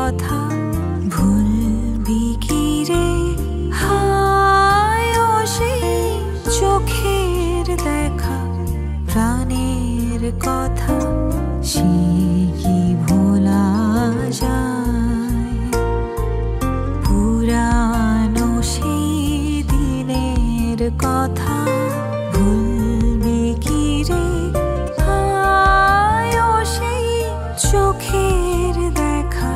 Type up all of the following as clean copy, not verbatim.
কথা ভুলবি কি রে? হায় ও সেই চোখের দেখা, প্রাণের কথা সে কি ভোলা যায়? পুরানো সেই দিনের কথা ভুলবি কি রে? হায় ও সেই চোখের দেখা,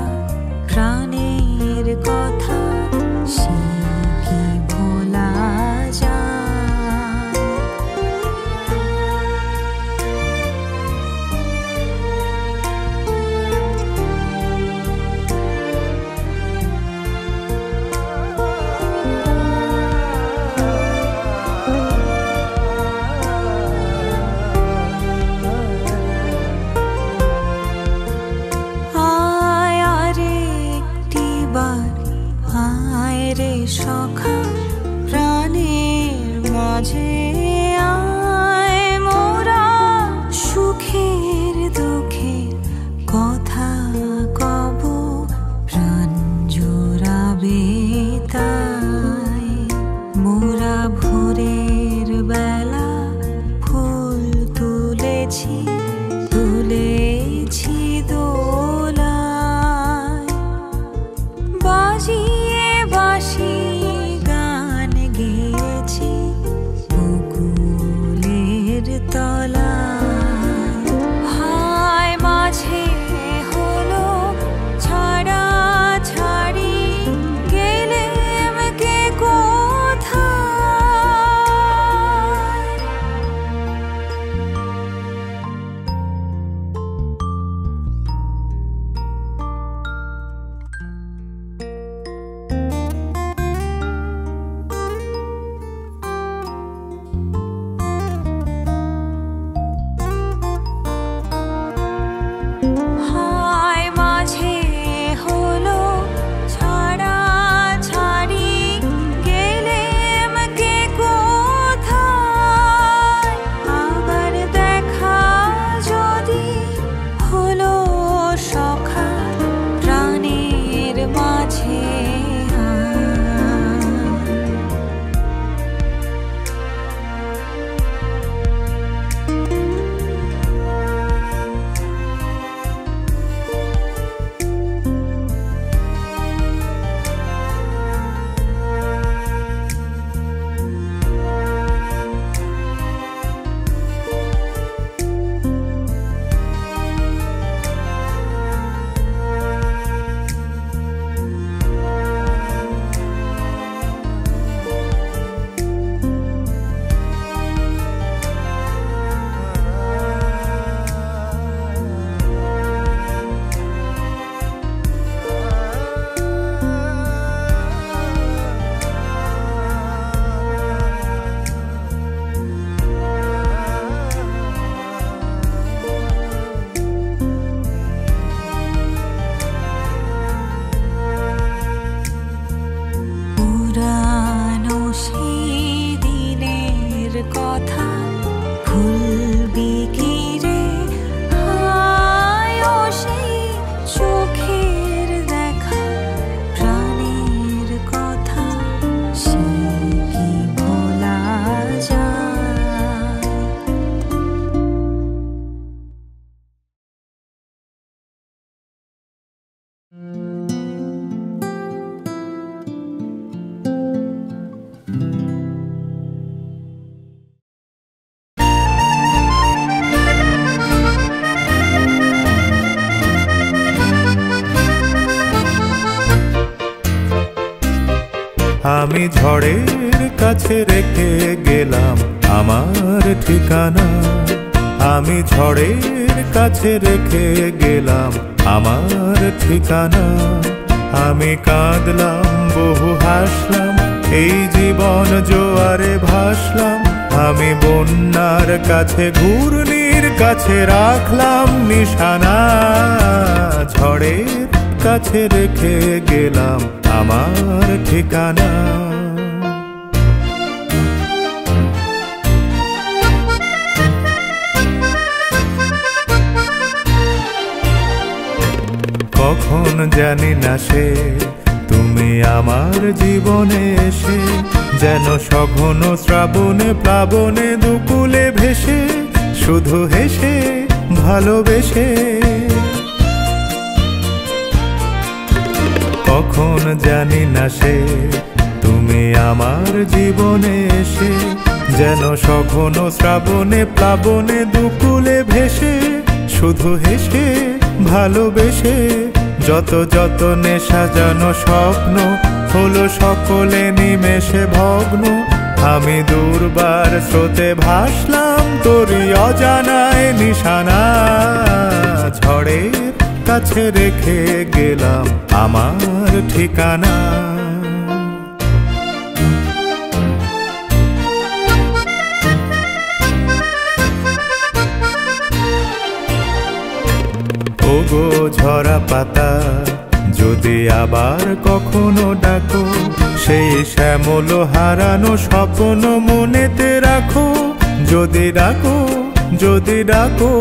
প্রাণের কথা সে কি ভোলা যায়? সখা প্রাণের মাঝে আয়, মোরা সুখের দুঃখের কথা কব, প্রাণ জোড়াবে তাই। মোরা ভোরের বেলা ফুল তুলেছি তুলেছি দোলায়, বাজিয়ে বাঁশি গান গেয়েছি বকুলের তলায়। হায় মাঝে হলো ছাড়া ছাড়ি, গেলেম কে কোথায়? পুরানো সেই দিনের কথা ভুলবি কি রে? হায় ও সেই চোখের দেখা, প্রাণের কথা সে কি ভোলা যায়? আমি ঝড়ের কাছে রেখে গেলাম আমার ঠিকানা, আমি ঝড়ের কাছে রেখে গেলাম আমার ঠিকানা। আমি কাঁদলাম বহু হাসলাম, এই জীবন জোয়ারে ভাসলাম। আমি বন্যার কাছে ঘূর্ণির কাছে রাখলাম নিশানা, ঝড়ের কাছে রেখে গেলাম আমার ঠিকানা। কখন জানি না সে তুমি আমার জীবনে এসে যেন সঘন শ্রাবণে প্লাবনে দুকুলে ভেসে শুধু হেসে ভালোবেসে। কখন জানি না সে তুমি আমার জীবনে এসে যেন সঘন শ্রাবণে প্লাবনে দুকুলে ভেসে শুধু হেসে ভালোবেসে। যত যত নেশা যেন স্বপ্ন হলো সকলে নিমেষে ভগ্ন। আমি দুর্বার স্রোতে ভাসলাম তোরই অজানায় নিশানা। ঝড়ের কাছে রেখে গেলাম আমার ঠিকানা। ওগো ঝরা পাতা যদি আবার কখনো ডাকো, সেই শ্যামল হারানো স্বপ্ন মনেতে রাখো। যদি ডাকো যদি ডাকো,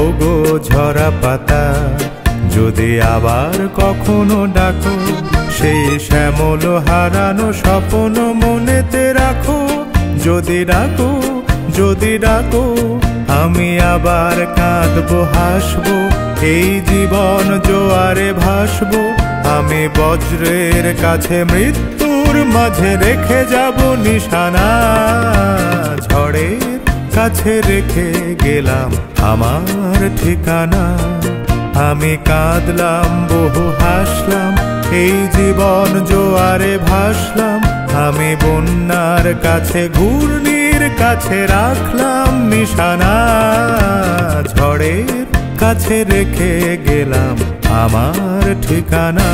ওগো ঝরা পাতা যদি আবার কখনো ডাকো, সেই শ্যামল হারানো স্বপ্ন মনেতে রাখো। যদি ডাকো যদি ডাকো, আমি আবার কাঁদবো হাসবো, এই জীবন জোয়ারে ভাসবো। আমি বজ্রের কাছে মৃত্যুর মাঝে রেখে যাব নিশানা। ঝড়ের কাছে রেখে গেলাম আমার ঠিকানা। আমি কাঁদলাম বহু হাসলাম, এই জীবন জোয়ারে ভাসলাম। আমি বন্যার কাছে ঘূর্ণির কাছে রাখলাম নিশানা। ঝড়ের কাছে রেখে গেলাম আমার ঠিকানা।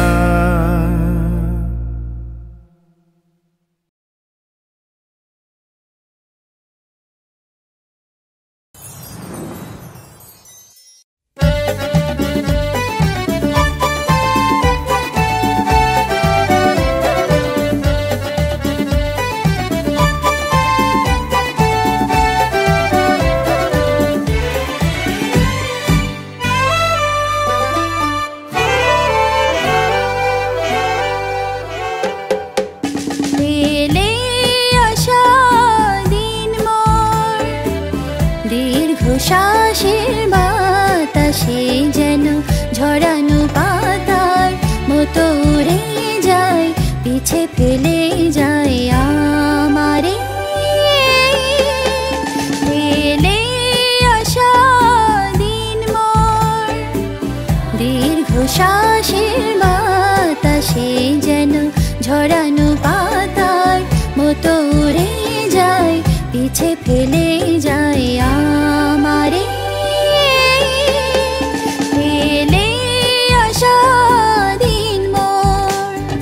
শ্বাসের বাতাসে যেন ঝরানো পাতার মতো উড়ে যায়, পিছে ফেলে যায় আমারে। ফেলে আসা দিন মোর দীর্ঘ শ্বাসের বাতাসে যেন ঝরানো পাতার মতো উড়ে যায়, পিছে ফেলে যায় আমারে। ফেলে আসা দিন মোর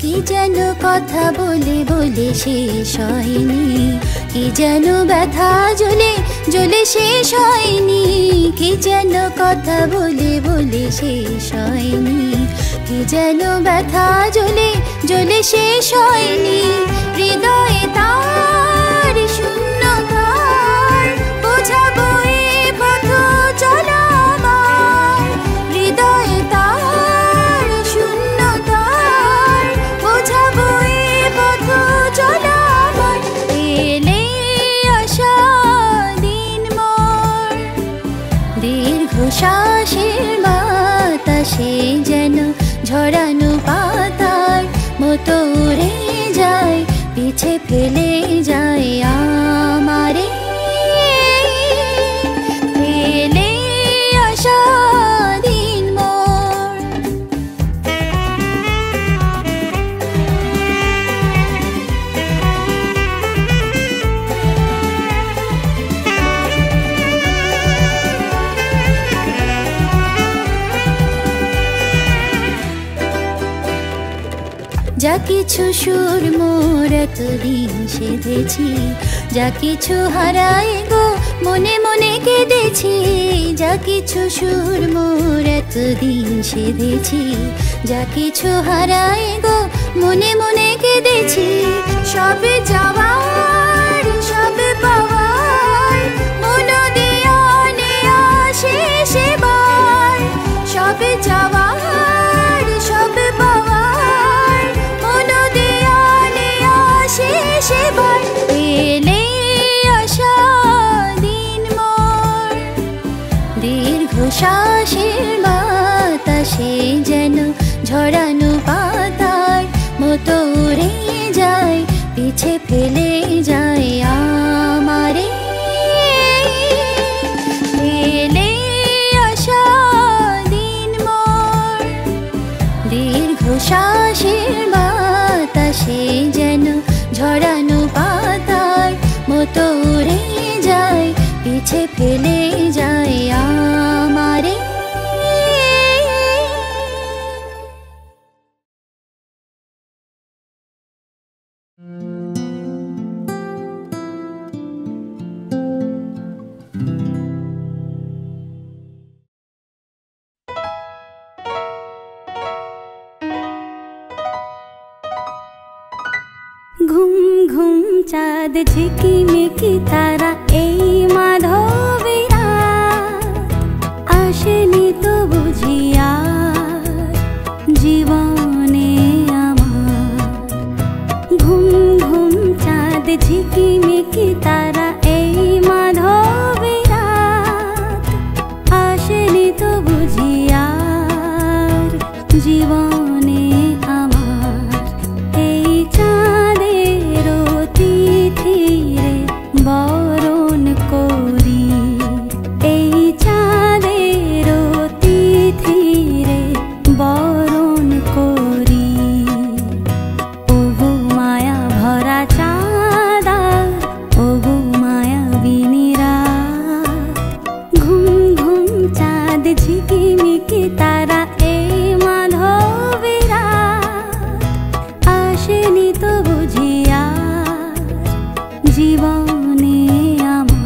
কি যেন কথা বলে বলে শেষ হয়নি, কি যেন ব্যথা জ্বলে জ্বলে শেষ হয়নি। কি যেন কথা বলে বলে শেষ হয়নি, কি যেন ব্যথা জ্বলে জ্বলে শেষ হয়নি। হৃদয়ে তার শূন্যতার বোঝাবো এ পথ চলা আমার। হৃদয়ে তার শূন্যতার বোঝাবো এ পথ চলা আমার। এলে আসা দিন মোর দীর্ঘ শ্বাসের বাতাসে যেন ঝরানো পাতার মতো উড়ে যায়, পিছে ফেলে যায় আমারে। ফেলে আসা দিন মোর যা কিছু সুর মোর এতদিন সেধেছি, যা কিছু হারাই গো মনে মনে কেঁদেছি, যা কিছু সুর মোর এতদিন সেধেছি, যা কিছু হারাই গো মনে মনে কেঁদেছি। সব যাওয়ার সব পাওয়ার মন দিয়া নেয়া শেষ এবার, সব যাওয়ার সব পাওয়ার মন দিয়া নেয়া শেষ এবার। এলে আশা দিন মোর দীর্ঘ শ্বাসের বাতাসে যেন ঝরানো পাতার মতো উড়ে যায়, পিছে ফেলে যায় আমারে। এলে আশা দিন মোর দীর্ঘ শ্বাসের বাতাসে যেন ঝরানো পাতার মতো উড়ে যায়, পিছে ফেলে যায় আমারে। ঘুম ঘুম চাঁদ ঝিকিমিকি তারা এই মাধবীরা, আসেনি তো বুঝিয়া জীবনে আমার। ঘুম ঘুম চাঁদ ঝিকিমিকি তারা এই মাধবীরা, আসেনি তো বুঝিয়া জীবনে আমার। এই চাঁদের তিথিরে বরণ করি, এই চাঁদের তিথিরে বরণ করি। ওগো মায়া ভরা চাঁদা, ওগো মায়া বিনিরা। ঘুম ঘুম চাঁদ ঝিকিমিকি তারা এই মাধবীরা, আসেনি তো বুঝিয়া জীবনে আমার।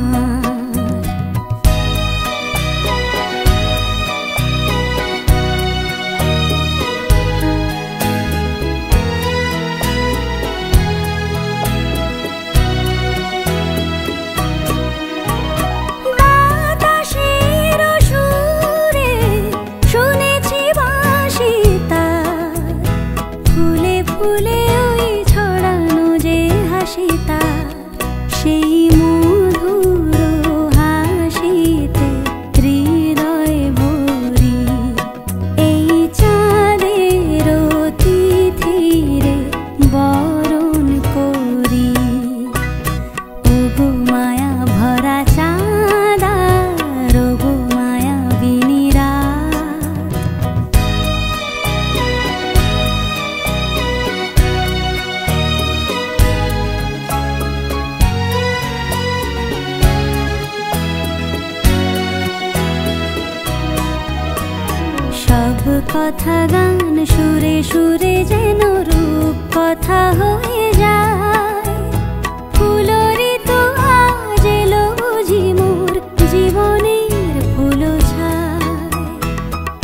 বাতাসের সুরে শুনেছি বাঁশি তার, ফুলে ফুলে ওই ছড়ানো যে হাসি তার। সেই মধুর হাসিতে হৃদয় ভরি, এই চাঁদের তিথিরে বরণ করি। ওগো মায়া ভরা চাঁদা, ওগো মায়া বিনিরা। সব কথা গান সুরে সুরে যেন রূপ কথা হয়ে যায়। ফুলরি তো আজ এলো বুঝি মোর জীবনের ফুল ছায়।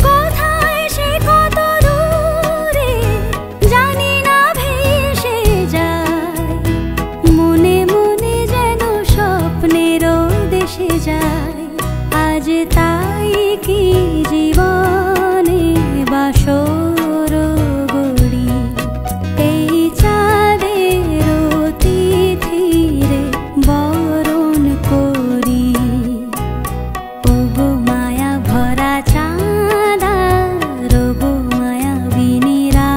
কোথায় সে কত দূরে জানি না ভেসে যায়, মনে মনে যেন স্বপ্নের দেশে যায়। আজ তাই কি জীবনে বাসর গড়ি, এই চাঁদের তিথিরে বরণ করি। ওগো মায়া ভরা চাঁদা, ওগো মায়া বিনিরা।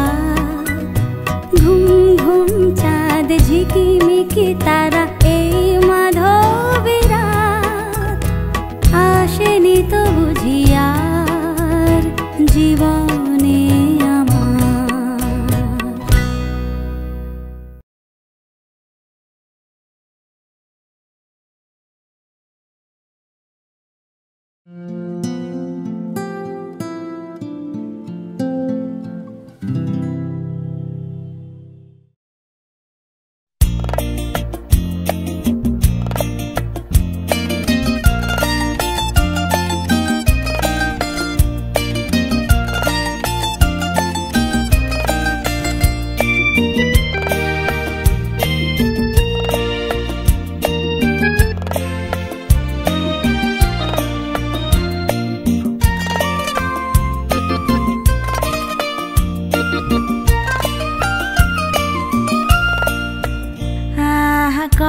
ঘুম ঘুম চাঁদ ঝিকিমিকি তারা এই মাধবীরা, আসেনি তো বুঝিয়া জীবনে আমার।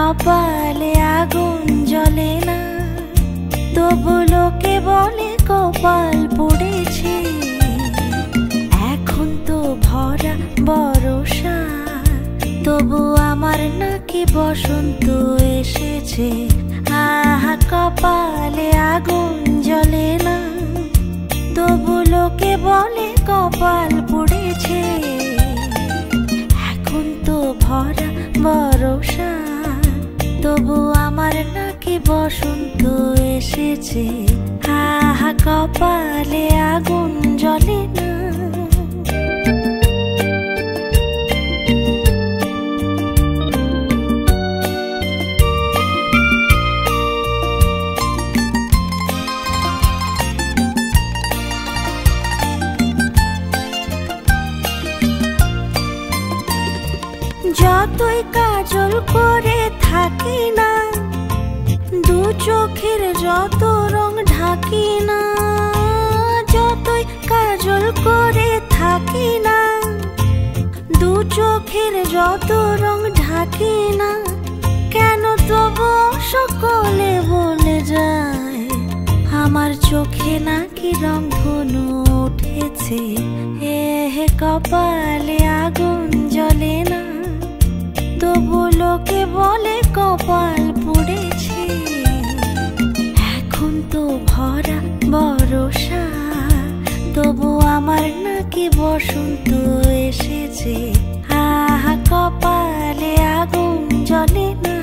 কপালে আগুন জ্বলে না, তবু লোকে বলে কপাল পুড়েছে। এখন তো ভরা বর্ষা, তবু আমার নাকি বসন্ত এসেছে। আহা কপালে আগুন জ্বলে না, তবু লোকে বলে কপাল পুড়েছে। এখন তো ভরা বর্ষা, তবু আমার নাকি বসন্ত এসেছে। আহা কপালে আগুন জ্বলে না। যতই কাজল করে থাকি না, দু চোখের যত রং ঢাকি না। যতই কাজল করে থাকি না, দু চোখের যত রং ঢাকি না। কেন তবু সকলে বলে যায় আমার চোখে নাকি রং ধনু উঠেছে। হে কপালে আগুন জ্বলে না, তবু লোকে বলে কপাল পুড়েছে। এখন তো ভরা বর্ষা, তবু আমার নাকি বসন্ত এসেছে। আহা কপালে আগুন জ্বলে না।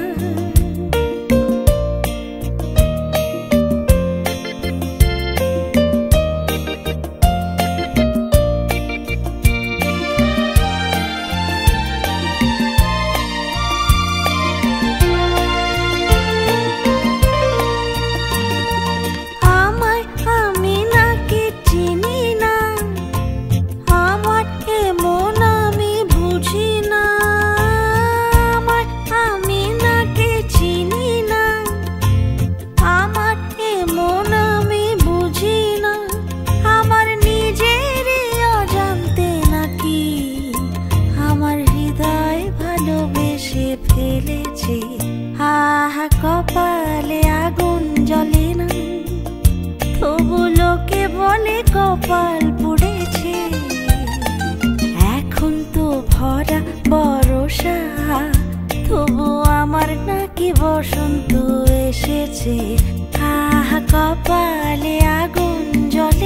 ফেলেছি আহা কপালে আগুন জ্বলে না, তবু লোকে বলে কপাল পুড়েছে। এখন তো ভরা বর্ষা, তবু আমার নাকি বসন্ত এসেছে। আহা কপালে আগুন জ্বলে।